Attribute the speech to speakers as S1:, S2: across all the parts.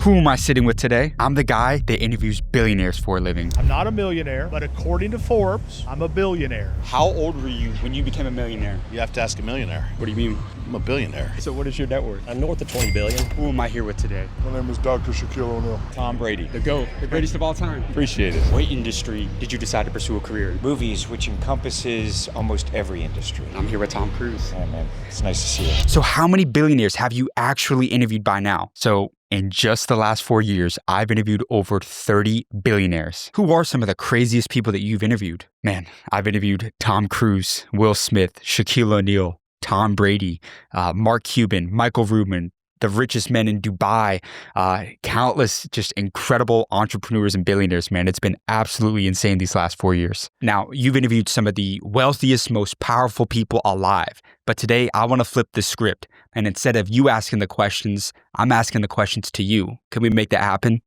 S1: Who am I sitting with today? I'm the guy that interviews billionaires for a living.
S2: I'm not a millionaire, but according to Forbes, I'm a billionaire.
S1: How old were you when you became a millionaire?
S3: You have to ask a millionaire.
S1: What do you mean?
S3: I'm a billionaire.
S1: So what is your net worth?
S4: I'm north of 20 billion.
S1: Who am I here with today?
S5: My name is Dr. Shaquille O'Neal.
S4: Tom Brady.
S1: The GOAT, the greatest of all time.
S4: Appreciate it.
S1: What industry did you decide to pursue a career in?
S6: Movies, which encompasses almost every industry.
S1: I'm here with Tom Cruise.
S6: Yeah, man, it's nice to see you.
S1: So how many billionaires have you actually interviewed by now? So in just the last 4 years, I've interviewed over 30 billionaires. Who are some of the craziest people that you've interviewed? Man, I've interviewed Tom Cruise, Will Smith, Shaquille O'Neal, Tom Brady, Mark Cuban, Michael Rubin, the richest men in Dubai, countless just incredible entrepreneurs and billionaires, man. It's been absolutely insane these last 4 years. Now, you've interviewed some of the wealthiest, most powerful people alive. But today, I want to flip the script. And instead of you asking the questions, I'm asking the questions to you. Can we make that happen?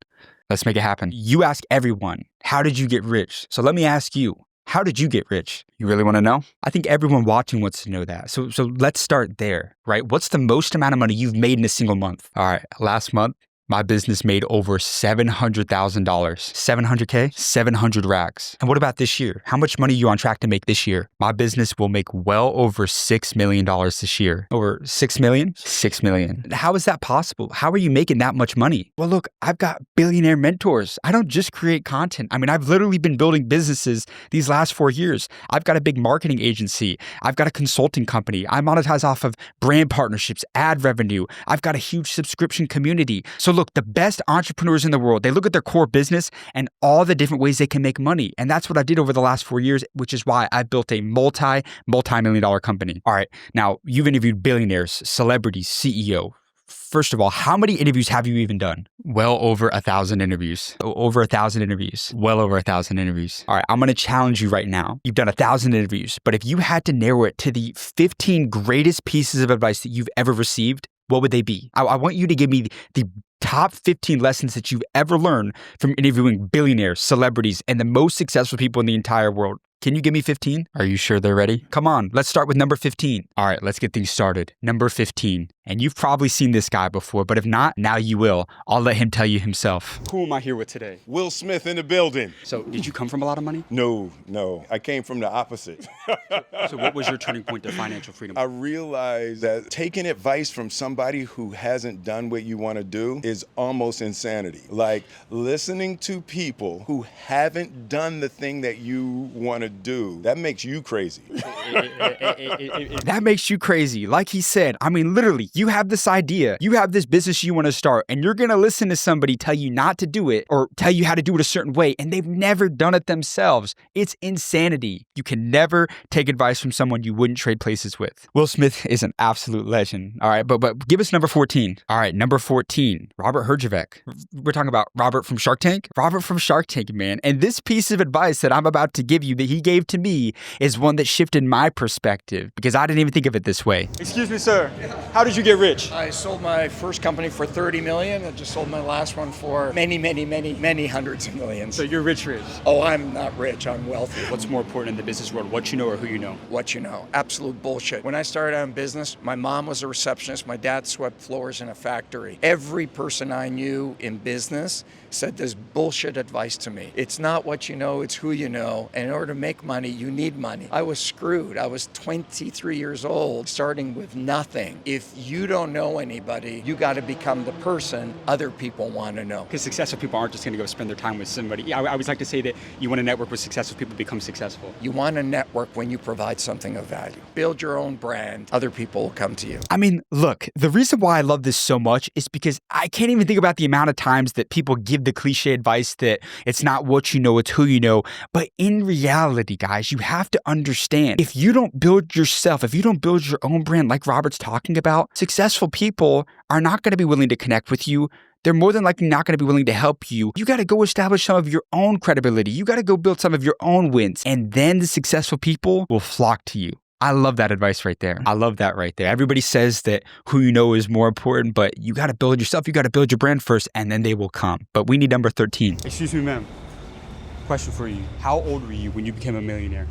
S1: Let's make it happen. You ask everyone, how did you get rich? So let me ask you, how did you get rich? You really want to know? I think everyone watching wants to know that. So let's start there, right? What's the most amount of money you've made in a single month? All right, last month, my business made over $700,000. 700K? 700 racks. And what about this year? How much money are you on track to make this year? My business will make well over $6 million this year. Over 6 million? 6 million. How is that possible? How are you making that much money? Well, look, I've got billionaire mentors. I don't just create content. I mean, I've literally been building businesses these last 4 years. I've got a big marketing agency. I've got a consulting company. I monetize off of brand partnerships, ad revenue. I've got a huge subscription community. So look, the best entrepreneurs in the world, they look at their core business and all the different ways they can make money. And that's what I did over the last 4 years, which is why I built a multi-million dollar company. All right, now you've interviewed billionaires, celebrities, CEO. First of all, how many interviews have you even done? Well over 1,000 interviews. Over 1,000 interviews. Well over 1,000 interviews. All right, I'm going to challenge you right now. You've done 1,000 interviews, but if you had to narrow it to the 15 greatest pieces of advice that you've ever received, what would they be? I want you to give me the top 15 lessons that you've ever learned from interviewing billionaires, celebrities, and the most successful people in the entire world. Can you give me 15? Are you sure they're ready? Come on, let's start with number 15. All right, let's get things started. Number 15. And you've probably seen this guy before, but if not, now you will. I'll let him tell you himself. Who am I here with today?
S7: Will Smith in the building.
S1: So, did you come from a lot of money?
S7: No. I came from the opposite.
S1: So what was your turning point to financial freedom?
S7: I realized that taking advice from somebody who hasn't done what you want to do is almost insanity. Like listening to people who haven't done the thing that you want to do, that makes you crazy.
S1: That makes you crazy. Like he said, I mean, literally, you have this idea, you have this business you want to start, and you're going to listen to somebody tell you not to do it or tell you how to do it a certain way, and they've never done it themselves. It's insanity. You can never take advice from someone you wouldn't trade places with. Will Smith is an absolute legend. All right, but give us number 14. All right, number 14, Robert Herjavec. We're talking about Robert from Shark Tank? Robert from Shark Tank, man. And this piece of advice that I'm about to give you that he gave to me is one that shifted my perspective because I didn't even think of it this way.
S8: Excuse me, sir. How did you get rich?
S9: I sold my first company for $30 million. I just sold my last one for many hundreds of millions.
S8: So you're rich.
S9: Oh, I'm not rich. I'm wealthy.
S1: What's more important in the business world, what you know or who you know?
S9: What you know. Absolute bullshit. When I started out in business, my mom was a receptionist. My dad swept floors in a factory. Every person I knew in business said this bullshit advice to me. It's not what you know, it's who you know. And in order to make money, you need money. I was screwed. I was 23 years old, starting with nothing. If you don't know anybody, you got to become the person other people want to know.
S1: Because successful people aren't just going to go spend their time with somebody. I always like to say that you want to network with successful people, become successful.
S9: You want to network when you provide something of value. Build your own brand. Other people will come to you.
S1: I mean, look, the reason why I love this so much is because I can't even think about the amount of times that people give the cliche advice that it's not what you know, it's who you know. But in reality, guys, you have to understand, if you don't build yourself, if you don't build your own brand like Robert's talking about, successful people are not going to be willing to connect with you. They're more than likely not going to be willing to help you. You got to go establish some of your own credibility. You got to go build some of your own wins. And then the successful people will flock to you. I love that advice right there. I love that right there. Everybody says that who you know is more important, but you got to build yourself. You got to build your brand first, and then they will come. But we need number 13.
S8: Excuse me, ma'am. Question for you. How old were you when you became a millionaire?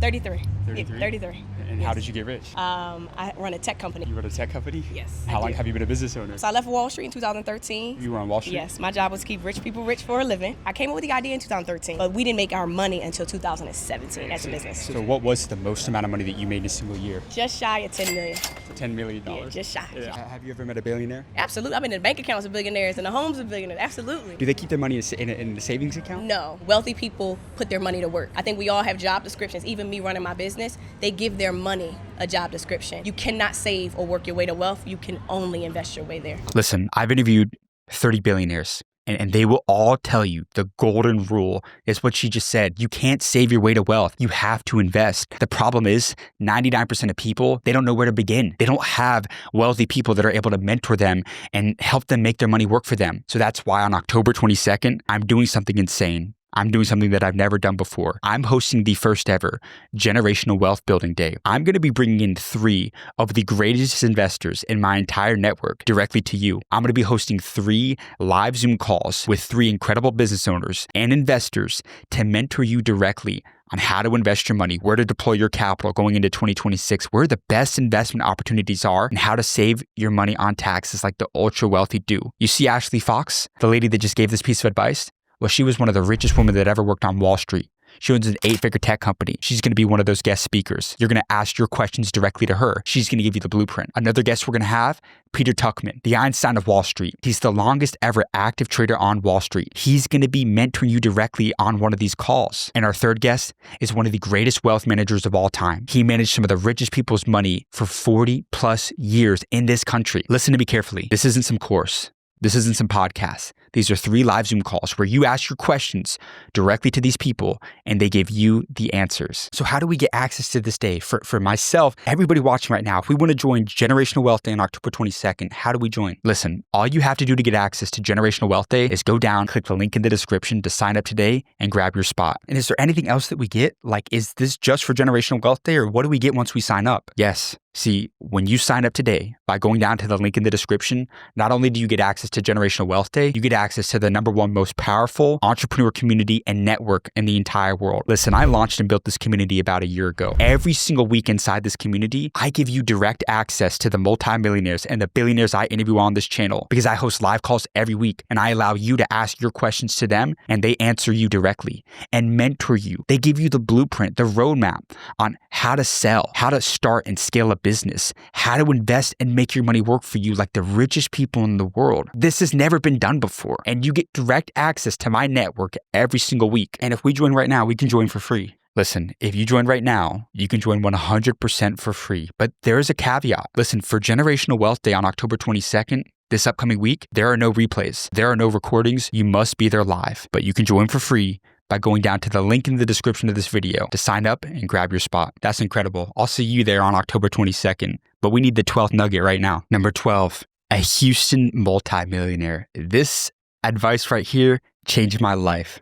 S10: 33.
S8: 33?
S10: 33.
S1: And how did you get rich?
S3: I run a tech company.
S1: You run a tech company?
S3: Yes.
S1: How
S3: I
S1: long
S3: do.
S1: have you been a business owner?
S3: So I left Wall Street in 2013.
S1: You were on Wall Street?
S3: Yes, my job was to keep rich people rich for a living. I came up with the idea in 2013, but we didn't make our money until 2017 as a business.
S1: So what was the most amount of money that you made in a single year?
S3: Just shy of 10 million.
S1: $10 million?
S3: Yeah, just shy.
S1: Have you ever met a billionaire?
S3: Absolutely. I've been in bank accounts of billionaires and the homes of billionaires. Absolutely.
S1: Do they keep their money in the savings account?
S3: No. Wealthy people put their money to work. I think we all have job descriptions. Even me running my business, they give their money a job description. You cannot save or work your way to wealth. You can only invest your way there.
S1: Listen, I've interviewed 30 billionaires. And they will all tell you the golden rule is what she just said. You can't save your way to wealth. You have to invest. The problem is 99% of people, they don't know where to begin. They don't have wealthy people that are able to mentor them and help them make their money work for them. So that's why on October 22nd, I'm doing something insane. I'm doing something that I've never done before. I'm hosting the first ever Generational Wealth Building Day. I'm going to be bringing in 3 of the greatest investors in my entire network directly to you. I'm going to be hosting 3 live Zoom calls with 3 incredible business owners and investors to mentor you directly on how to invest your money, where to deploy your capital going into 2026, where the best investment opportunities are, and how to save your money on taxes like the ultra wealthy do. You see Ashley Fox, the lady that just gave this piece of advice? Well, she was one of the richest women that ever worked on Wall Street. She owns an 8-figure tech company. She's going to be one of those guest speakers. You're going to ask your questions directly to her. She's going to give you the blueprint. Another guest we're going to have, Peter Tuchman, the Einstein of Wall Street. He's the longest ever active trader on Wall Street. He's going to be mentoring you directly on one of these calls. And our third guest is one of the greatest wealth managers of all time. He managed some of the richest people's money for 40 plus years in this country. Listen to me carefully. This isn't some course. This isn't some podcast. These are 3 live Zoom calls where you ask your questions directly to these people and they give you the answers. So how do we get access to this day? For myself, everybody watching right now, if we want to join Generational Wealth Day on October 22nd, how do we join? Listen, all you have to do to get access to Generational Wealth Day is go down, click the link in the description to sign up today and grab your spot. And is there anything else that we get? Like, is this just for Generational Wealth Day or what do we get once we sign up? Yes. See, when you sign up today by going down to the link in the description, not only do you get access to Generational Wealth Day, you get access to the #1 most powerful entrepreneur community and network in the entire world. Listen, I launched and built this community about a year ago. Every single week inside this community, I give you direct access to the multimillionaires and the billionaires I interview on this channel because I host live calls every week and I allow you to ask your questions to them and they answer you directly and mentor you. They give you the blueprint, the roadmap on how to sell, how to start and scale a business, how to invest and make your money work for you like the richest people in the world. This has never been done before. And you get direct access to my network every single week. And if we join right now, we can join for free. Listen, if you join right now, you can join 100% for free. But there is a caveat. Listen, for Generational Wealth Day on October 22nd, this upcoming week, there are no replays. There are no recordings. You must be there live. But you can join for free by going down to the link in the description of this video to sign up and grab your spot. That's incredible. I'll see you there on October 22nd. But we need the 12th nugget right now. Number 12, a Houston multimillionaire. This advice right here changed my life.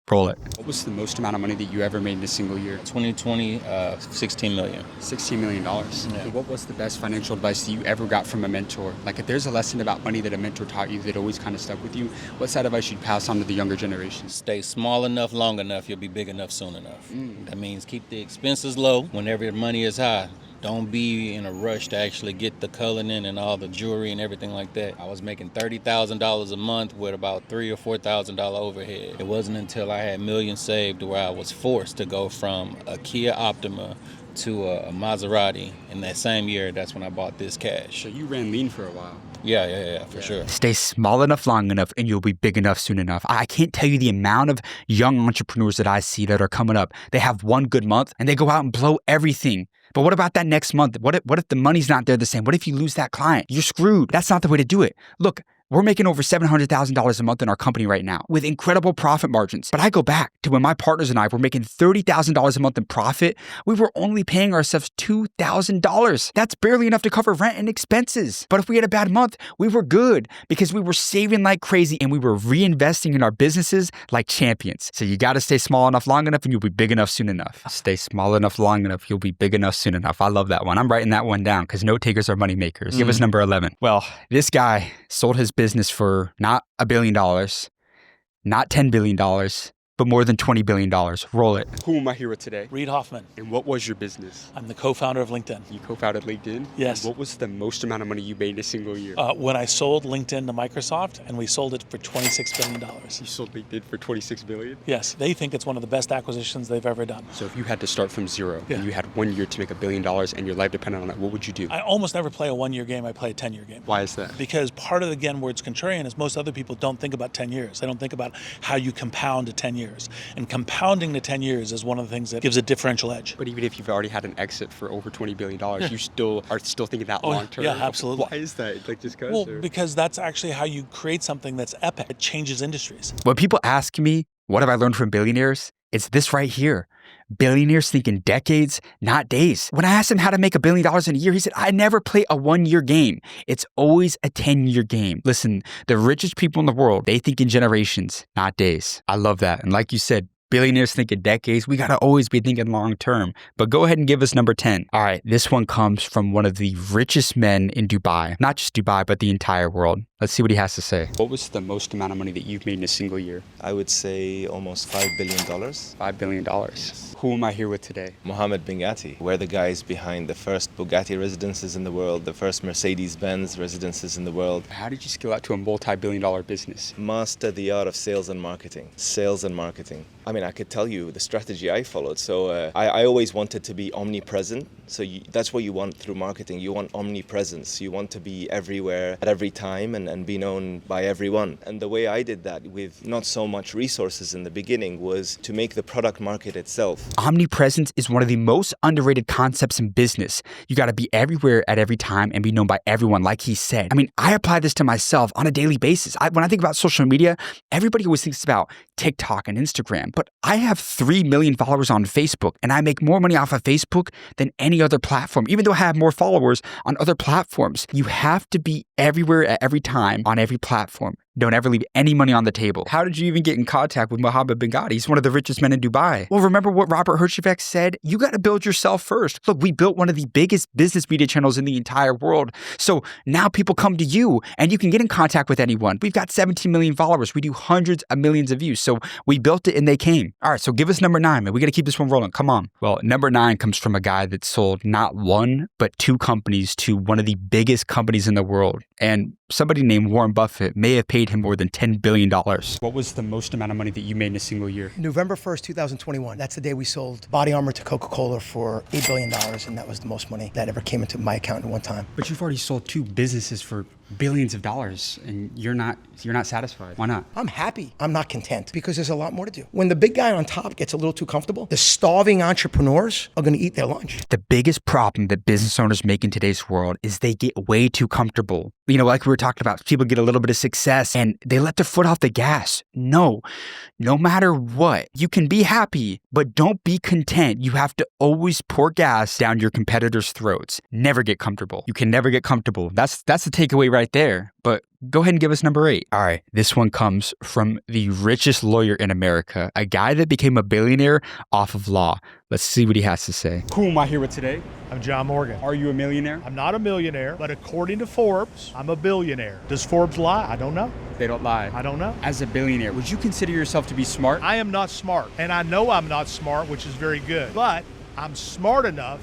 S1: Roll it. What was the most amount of money that you ever made in a single year?
S4: 2020, $16 million.
S1: $16 million. Yeah. What was the best financial advice that you ever got from a mentor? Like if there's a lesson about money that a mentor taught you that always kind of stuck with you, what's that advice you'd pass on to the younger generation?
S4: Stay small enough, long enough, you'll be big enough soon enough. That means keep the expenses low whenever the money is high. Don't be in a rush to actually get the cullinan and all the jewelry and everything like that. I was making $30,000 a month with about $3,000 or $4,000 overhead. It wasn't until I had millions saved where I was forced to go from a Kia Optima to a Maserati. In that same year, that's when I bought this cash.
S1: So you ran lean for a while.
S4: Yeah, for sure.
S1: Stay small enough, long enough, and you'll be big enough soon enough. I can't tell you the amount of young entrepreneurs that I see that are coming up. They have one good month and they go out and blow everything. But what about that next month? What if the money's not there the same? What if you lose that client? You're screwed. That's not the way to do it. Look, we're making over $700,000 a month in our company right now with incredible profit margins. But I go back to when my partners and I were making $30,000 a month in profit. We were only paying ourselves $2,000. That's barely enough to cover rent and expenses. But if we had a bad month, we were good because we were saving like crazy and we were reinvesting in our businesses like champions. So you got to stay small enough, long enough, and you'll be big enough soon enough. Stay small enough, long enough, you'll be big enough soon enough. I love that one. I'm writing that one down because note takers are money makers. Give us number 11. Well, this guy sold his business for not $1 billion, not $10 billion, but more than $20 billion. Roll it.
S8: Who am I here with today?
S10: Reid Hoffman.
S8: And what was your business?
S10: I'm the co-founder of LinkedIn.
S8: You co-founded LinkedIn?
S10: Yes.
S8: And what was the most amount of money you made in a single year?
S10: When I sold LinkedIn to Microsoft, and we sold it for $26 billion.
S8: You sold LinkedIn for $26 billion?
S10: Yes, they think it's one of the best acquisitions they've ever done.
S8: So if you had to start from zero and you had 1 year to make $1 billion and your life depended on it, what would you do?
S10: I almost never play a 1-year game, I play a 10-year game.
S8: Why is that?
S10: Because part of, again, where it's contrarian is most other people don't think about 10 years. They don't think about how you compound to 10 years. And compounding to 10 years is one of the things that gives a differential edge.
S8: But even if you've already had an exit for over $20 billion, you still are thinking that long term?
S10: Yeah, absolutely.
S8: Why is that? Like just because?
S10: Well, because that's actually how you create something that's epic. It changes industries.
S1: When people ask me, what have I learned from billionaires? It's this right here. Billionaires think in decades, not days. When I asked him how to make $1 billion in a year, he said, I never play a 1-year game. It's always a 10-year game. Listen, the richest people in the world, they think in generations, not days. I love that. And like you said, billionaires think in decades. We got to always be thinking long term. But go ahead and give us number 10. All right, this one comes from one of the richest men in Dubai. Not just Dubai, but the entire world. Let's see what he has to say.
S8: What was the most amount of money that you've made in a single year?
S11: I would say almost $5 billion.
S8: $5 billion. Yes. Who am I here with today?
S11: Mohammed Bengati. We're the guys behind the first Bugatti residences in the world, the first Mercedes-Benz residences in the world.
S8: How did you scale out to a multi-billion-dollar business?
S11: Master the art of sales and marketing. Sales and marketing. I mean, I could tell you the strategy I followed. So I always wanted to be omnipresent. So that's what you want through marketing. You want omnipresence. You want to be everywhere at every time and be known by everyone. And the way I did that with not so much resources in the beginning was to make the product market itself.
S1: Omnipresence is one of the most underrated concepts in business. You got to be everywhere at every time and be known by everyone, like he said. I mean, I apply this to myself on a daily basis. When I think about social media, everybody always thinks about TikTok and Instagram, but I have 3 million followers on Facebook, and I make more money off of Facebook than any other platform, even though I have more followers on other platforms. You have to be everywhere at every time on every platform. Don't ever leave any money on the table. How did you even get in contact with Mohammed Bengati? He's one of the richest men in Dubai. Well, remember what Robert Herjavec said? You got to build yourself first. Look, we built one of the biggest business media channels in the entire world. So now people come to you and you can get in contact with anyone. We've got 17 million followers. We do hundreds of millions of views. So we built it and they came. All right, so give us number 9, man. We got to keep this one rolling. Come on. Well, number 9 comes from a guy that sold not 1, but 2 companies to one of the biggest companies in the world. And somebody named Warren Buffett may have paid him more than $10 billion.
S8: What was the most amount of money that you made in a single year?
S12: November 1st, 2021. That's the day we sold body armor to Coca-Cola for $8 billion. And that was the most money that ever came into my account at one time.
S8: But you've already sold 2 businesses for billions of dollars and you're not satisfied. Why not?
S12: I'm happy. I'm not content because there's a lot more to do. When the big guy on top gets a little too comfortable, the starving entrepreneurs are going to eat their lunch.
S1: The biggest problem that business owners make in today's world is they get way too comfortable. You know, like we were talking about, people get a little bit of success and they let their foot off the gas. No matter what, you can be happy, but don't be content. You have to always pour gas down your competitors' throats. Never get comfortable. You can never get comfortable. That's the takeaway right there. But go ahead and give us number 8. All right, this one comes from the richest lawyer in America, a guy that became a billionaire off of law. Let's see what he has to say.
S8: Who am I here with today?
S2: I'm John Morgan.
S8: Are you a millionaire?
S2: I'm not a millionaire, but according to Forbes, I'm a billionaire. Does Forbes lie? I don't know.
S8: They don't lie.
S2: I don't know.
S8: As a billionaire, would you consider yourself to be smart?
S2: I am not smart, and I know I'm not smart, which is very good. But I'm smart enough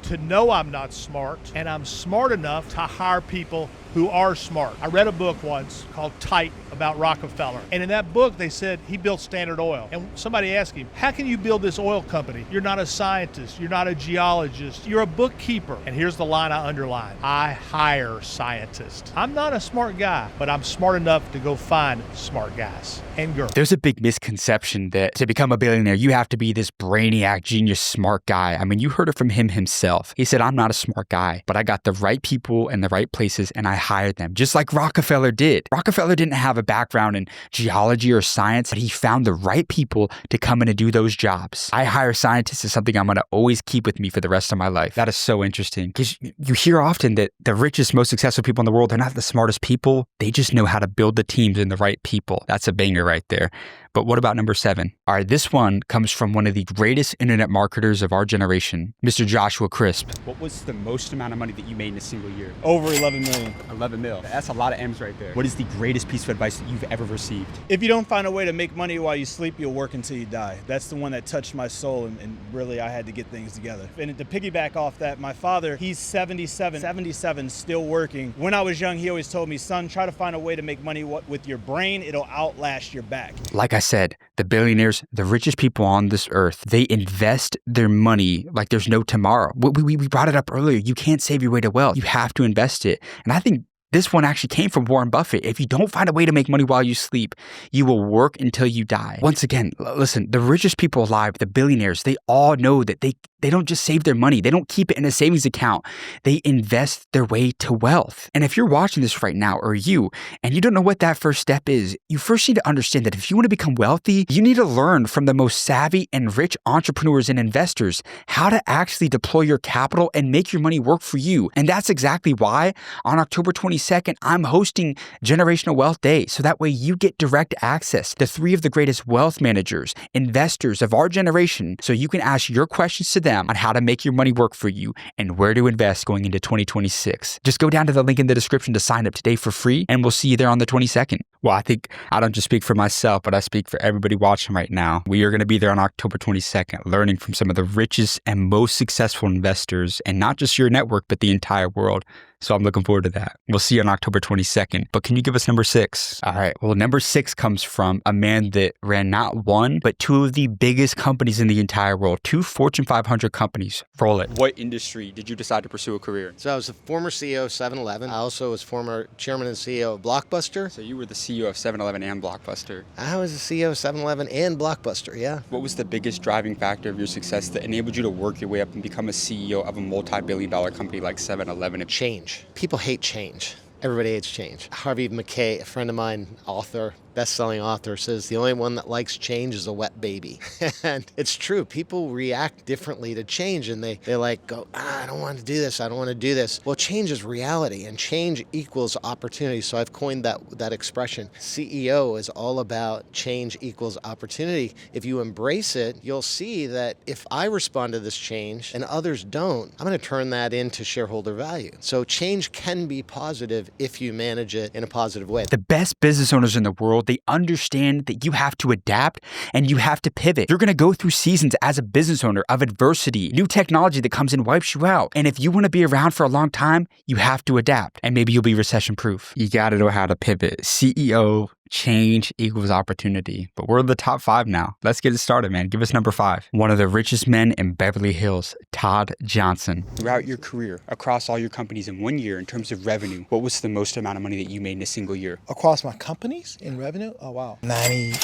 S2: to know I'm not smart, and I'm smart enough to hire people who are smart. I read a book once called Tight about Rockefeller. And in that book, they said he built Standard Oil. And somebody asked him, how can you build this oil company? You're not a scientist. You're not a geologist. You're a bookkeeper. And here's the line I underlined. I hire scientists. I'm not a smart guy, but I'm smart enough to go find smart guys and girls.
S1: There's a big misconception that to become a billionaire, you have to be this brainiac, genius, smart guy. I mean, you heard it from him himself. He said, I'm not a smart guy, but I got the right people in the right places and I hired them, just like Rockefeller did. Rockefeller didn't have a background in geology or science, but he found the right people to come in and do those jobs. I hire scientists is something I'm going to always keep with me for the rest of my life. That is so interesting because you hear often that the richest, most successful people in the world, they're not the smartest people. They just know how to build the teams and the right people. That's a banger right there. But what about number 7? All right, this one comes from one of the greatest internet marketers of our generation, Mr. Joshua Crisp.
S8: What was the most amount of money that you made in a single year?
S13: Over 11 million.
S8: 11 mil. That's a lot of M's right there. What is the greatest piece of advice that you've ever received?
S13: If you don't find a way to make money while you sleep, you'll work until you die. That's the one that touched my soul, and really I had to get things together. And to piggyback off that, my father, he's 77, still working. When I was young, he always told me, son, try to find a way to make money with your brain. It'll outlast your back.
S1: Like I said, the billionaires, the richest people on this earth, they invest their money like there's no tomorrow. We brought it up earlier. You can't save your way to wealth. You have to invest it. And I think this one actually came from Warren Buffett. If you don't find a way to make money while you sleep, you will work until you die. Once again, listen, the richest people alive, the billionaires, they all know that they don't just save their money. They don't keep it in a savings account. They invest their way to wealth. And if you're watching this right now, or and you don't know what that first step is, you first need to understand that if you want to become wealthy, you need to learn from the most savvy and rich entrepreneurs and investors how to actually deploy your capital and make your money work for you. And that's exactly why on October 22nd, I'm hosting Generational Wealth Day. So that way you get direct access to 3 of the greatest wealth managers, investors of our generation. So you can ask your questions to them on how to make your money work for you and where to invest going into 2026. Just go down to the link in the description to sign up today for free, and we'll see you there on the 22nd. Well, I think I don't just speak for myself, but I speak for everybody watching right now. We are going to be there on October 22nd, learning from some of the richest and most successful investors, and not just your network, but the entire world. So I'm looking forward to that. We'll see you on October 22nd. But can you give us number 6? All right. Well, number 6 comes from a man that ran not one, but 2 of the biggest companies in the entire world. 2 Fortune 500 companies. Roll it.
S8: What industry did you decide to pursue a career?
S14: So I was the former CEO of 7-Eleven. I also was former chairman and CEO of Blockbuster.
S8: So you were the CEO of 7-Eleven and Blockbuster.
S14: I was the CEO of 7-Eleven and Blockbuster, yeah.
S8: What was the biggest driving factor of your success that enabled you to work your way up and become a CEO of a multi-billion-dollar company like 7-Eleven?
S14: Change. People hate change. Everybody hates change. Harvey McKay, a friend of mine, author, best-selling author, says the only one that likes change is a wet baby. And it's true. People react differently to change, and they like go, I don't want to do this. I don't want to do this. Well, change is reality, and change equals opportunity. So I've coined that expression. CEO is all about change equals opportunity. If you embrace it, you'll see that if I respond to this change and others don't, I'm going to turn that into shareholder value. So change can be positive if you manage it in a positive way.
S1: The best business owners in the world, they understand that you have to adapt and you have to pivot. You're going to go through seasons as a business owner of adversity, new technology that comes in wipes you out. And if you want to be around for a long time, you have to adapt. And maybe you'll be recession proof. You got to know how to pivot. CEO, change equals opportunity. But we're in the top 5 now. Let's get it started, man. Give us number 5. One of the richest men in Beverly Hills, Todd Johnson.
S8: Throughout your career, across all your companies in one year, in terms of revenue, what was the most amount of money that you made in a single year?
S15: Across my companies in revenue? Oh, wow. 90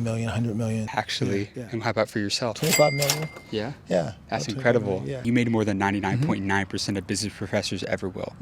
S15: million, 100 million.
S8: Actually, yeah. And how about for yourself?
S15: 25 million.
S8: Yeah?
S15: Yeah.
S8: That's incredible.
S15: Million, yeah.
S8: You made more than 99.9% of business professors ever will.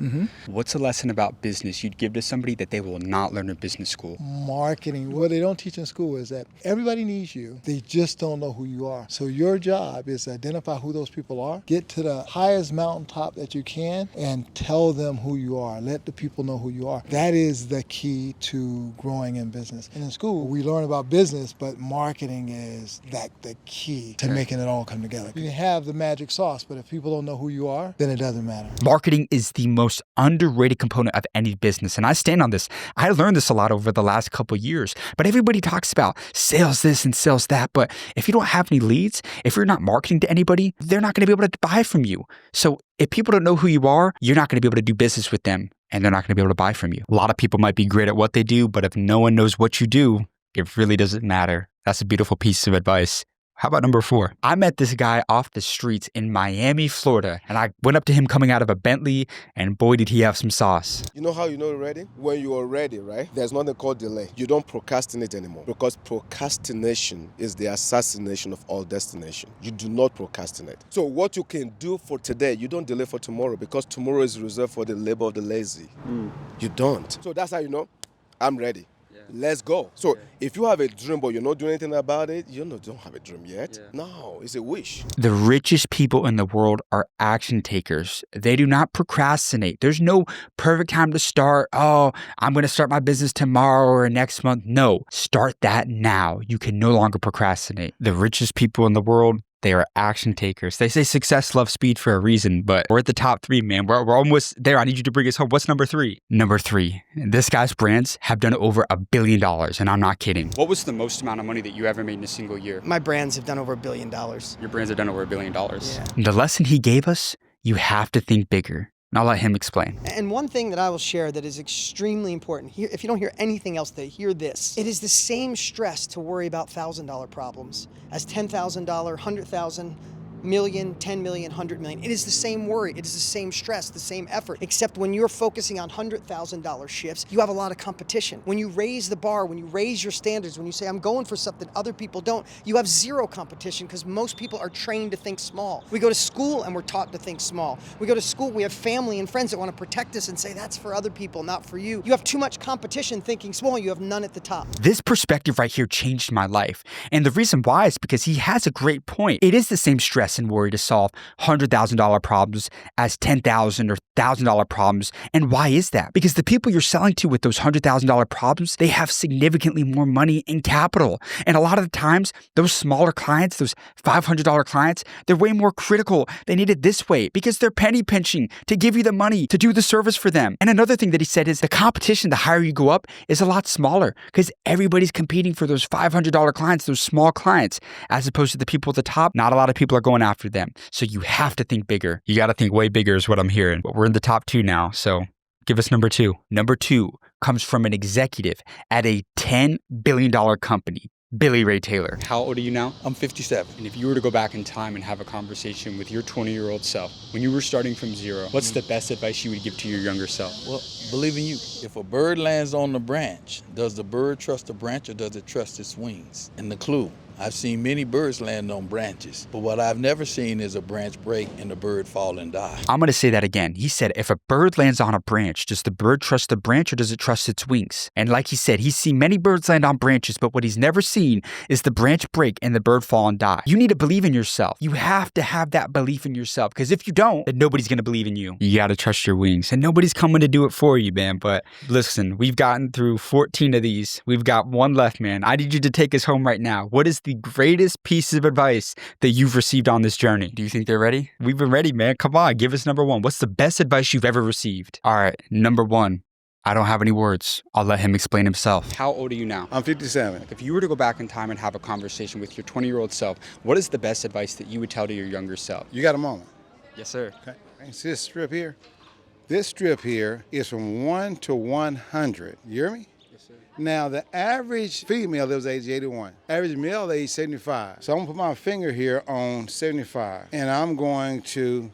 S8: What's a lesson about business you'd give to somebody that they will not learn in business school?
S15: Marketing. What they don't teach in school is that everybody needs you. They just don't know who you are. So your job is to identify who those people are, get to the highest mountaintop that you can, and tell them who you are. Let the people know who you are. That is the key to growing in business. And in school, we learn about business, but marketing is the key to making it all come together. You can have the magic sauce, but if people don't know who you are, then it doesn't matter.
S1: Marketing is the most underrated component of any business. And I stand on this. I learned this a lot over the last couple of years, but everybody talks about sales this and sales that. But if you don't have any leads, if you're not marketing to anybody, they're not going to be able to buy from you. So if people don't know who you are, you're not going to be able to do business with them, and they're not going to be able to buy from you. A lot of people might be great at what they do, but if no one knows what you do, it really doesn't matter. That's a beautiful piece of advice. How about number 4? I met this guy off the streets in Miami, Florida, and I went up to him coming out of a Bentley, and boy, did he have some sauce.
S16: You know how you know you're ready? When you are ready, right? There's nothing called delay. You don't procrastinate anymore, because procrastination is the assassination of all destination. You do not procrastinate. So what you can do for today, you don't delay for tomorrow, because tomorrow is reserved for the labor of the lazy. You don't. So that's how you know I'm ready. Let's go. So if you have a dream but you're not doing anything about it, you don't have a dream yet. No, it's a wish.
S1: The richest people in the world are action takers. They do not procrastinate. There's no perfect time to start. Oh, I'm going to start my business tomorrow or next month. No, start that now. You can no longer procrastinate. The richest people in the world, they are action takers. They say success loves speed for a reason, but we're at the top 3, man. We're almost there. I need you to bring us home. What's number 3? Number 3, this guy's brands have done over $1 billion, and I'm not kidding.
S8: What was the most amount of money that you ever made in a single year?
S12: My brands have done over $1 billion.
S8: Your brands have done over $1 billion.
S12: Yeah.
S1: The lesson he gave us, you have to think bigger. And I'll let him explain.
S12: And one thing that I will share that is extremely important, here, if you don't hear anything else, hear this. It is the same stress to worry about $1,000 problems as $10,000, $100,000, million, 10 million, 100 million. It is the same worry. It is the same stress, the same effort, except when you're focusing on $100,000 shifts, you have a lot of competition. When you raise the bar, when you raise your standards, when you say, I'm going for something other people don't, you have zero competition because most people are trained to think small. We go to school and we're taught to think small. We go to school, we have family and friends that want to protect us and say, that's for other people, not for you. You have too much competition thinking small, you have none at the top.
S1: This perspective right here changed my life. And the reason why is because he has a great point. It is the same stress and worry to solve $100,000 problems as $10,000 or $1,000 problems. And why is that? Because the people you're selling to with those $100,000 problems, they have significantly more money in capital. And a lot of the times, those smaller clients, those $500 clients, they're way more critical. They need it this way because they're penny pinching to give you the money to do the service for them. And another thing that he said is the competition, the higher you go up, is a lot smaller because everybody's competing for those $500 clients, those small clients, as opposed to the people at the top. Not a lot of people are going after them. So you have to think bigger. You got to think way bigger is what I'm hearing. But we're in the top 2 now. So give us number 2. Number 2 comes from an executive at a $10 billion company, Billy Ray Taylor.
S8: How old are you now?
S10: I'm 57.
S8: And if you were to go back in time and have a conversation with your 20-year-old self, when you were starting from zero, what's the best advice you would give to your younger self?
S10: Well, believe in you. If a bird lands on the branch, does the bird trust the branch or does it trust its wings? And the clue, I've seen many birds land on branches, but what I've never seen is a branch break and the bird fall and die.
S1: I'm going to say that again. He said, if a bird lands on a branch, does the bird trust the branch or does it trust its wings? And like he said, he's seen many birds land on branches, but what he's never seen is the branch break and the bird fall and die. You need to believe in yourself. You have to have that belief in yourself because if you don't, then nobody's going to believe in you. You got to trust your wings and nobody's coming to do it for you, man. But listen, we've gotten through 14 of these. We've got one left, man. I need you to take us home right now. What is the greatest piece of advice that you've received on this journey? Do you think they're ready? We've been ready, man. Come on, give us number 1. What's the best advice you've ever received? All right, number 1. I don't have any words. I'll let him explain himself.
S8: How old are you now?
S5: I'm 57.
S8: If you were to go back in time and have a conversation with your 20-year-old self, what is the best advice that you would tell to your younger self?
S5: You got a moment?
S8: Yes, sir.
S5: Okay. See this strip here? This strip here is from 1 to 100. You hear me? Now, the average female lives age 81. Average male age 75. So I'm gonna put my finger here on 75, and I'm going to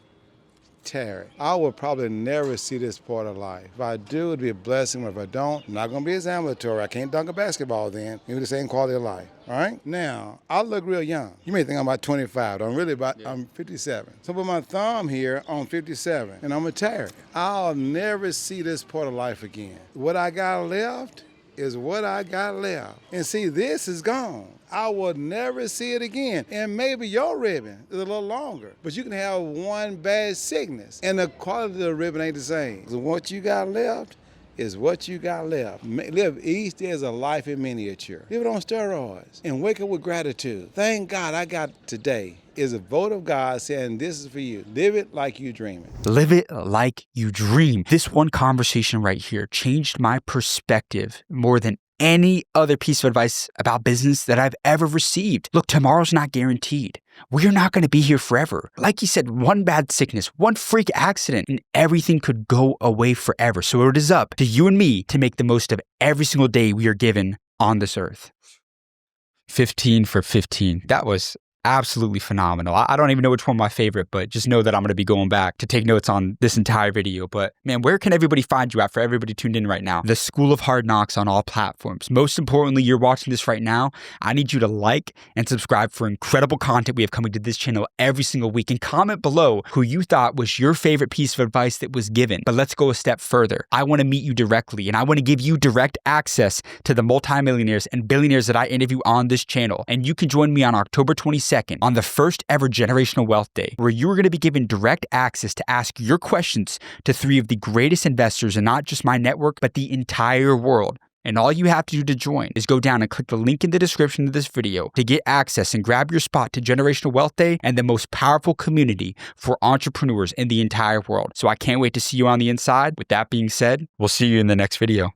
S5: tear it. I will probably never see this part of life. If I do, it'd be a blessing. But if I don't, I'm not gonna be as ambulatory. I can't dunk a basketball then. Maybe the same quality of life. All right? Now, I look real young. You may think I'm about 25. I'm really I'm 57. So I put my thumb here on 57, and I'm gonna tear it. I'll never see this part of life again. What I got left is what I got left. And see, this is gone. I will never see it again. And maybe your ribbon is a little longer, but you can have one bad sickness and the quality of the ribbon ain't the same. So what you got left is what you got left. Live each day as a life in miniature. Live it on steroids and wake up with gratitude. Thank God I got today. Is a vote of God saying this is for you. Live it like you dream it.
S1: Live it like you dream. This one conversation right here changed my perspective more than any other piece of advice about business that I've ever received. Look, tomorrow's not guaranteed. We're not going to be here forever. Like you said, one bad sickness, one freak accident, and everything could go away forever. So it is up to you and me to make the most of every single day we are given on this earth. 15 for 15. That was absolutely phenomenal. I don't even know which one my favorite, but just know that I'm going to be going back to take notes on this entire video. But man, where can everybody find you at for everybody tuned in right now? The School of Hard Knocks on all platforms. Most importantly, you're watching this right now. I need you to like and subscribe for incredible content we have coming to this channel every single week, and comment below who you thought was your favorite piece of advice that was given. But let's go a step further. I want to meet you directly, and I want to give you direct access to the multimillionaires and billionaires that I interview on this channel. And you can join me on October 22nd on the first ever Generational Wealth Day, where you are going to be given direct access to ask your questions to 3 of the greatest investors in not just my network, but the entire world. And all you have to do to join is go down and click the link in the description of this video to get access and grab your spot to Generational Wealth Day and the most powerful community for entrepreneurs in the entire world. So I can't wait to see you on the inside. With that being said, we'll see you in the next video.